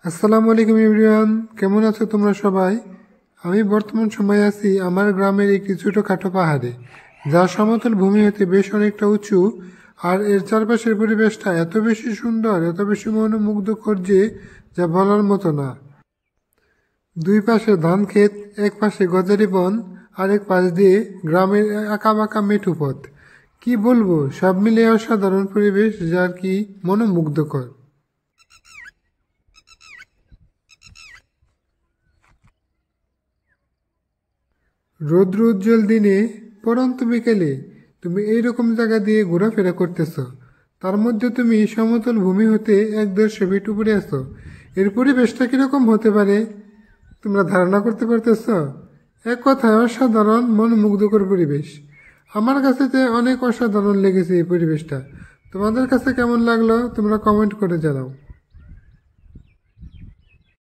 আসসালামু আলাইকুম এভরিওয়ান, কেমন আছো তোমরা সবাই? আমি বর্তমান সময়ে আছি আমার গ্রামের একটি ছোটোখাটো পাহাড়ে, যা সমতল ভূমি হতে বেশ অনেকটা উঁচু। আর এর চারপাশের পরিবেশটা এত বেশি সুন্দর, এত বেশি মনোমুগ্ধকর যে যা বলার মতো না। দুই পাশে ধান ক্ষেত, এক পাশে গজারি বন, আর এক পাশ দিয়ে গ্রামের আঁকাবাঁকা মেঠু পথ। কি বলবো, সব মিলিয়ে অসাধারণ পরিবেশ, যার কি মনোমুগ্ধকর। রৌদ্র উজ্জ্বল দিনে, পড়ন্ত বিকেলে তুমি এইরকম জায়গা দিয়ে ঘোরাফেরা করতেছ, তার মধ্যে তুমি সমতল ভূমি হতে 1-1.5 ফিট উপরে আছো। এর পরিবেশটা কিরকম হতে পারে তোমরা ধারণা করতে পারতেছ? এক কথায় অসাধারণ মনোমুগ্ধকর পরিবেশ। আমার কাছে তো অনেক অসাধারণ লেগেছে এই পরিবেশটা। তোমাদের কাছে কেমন লাগলো তোমরা কমেন্ট করে জানাও।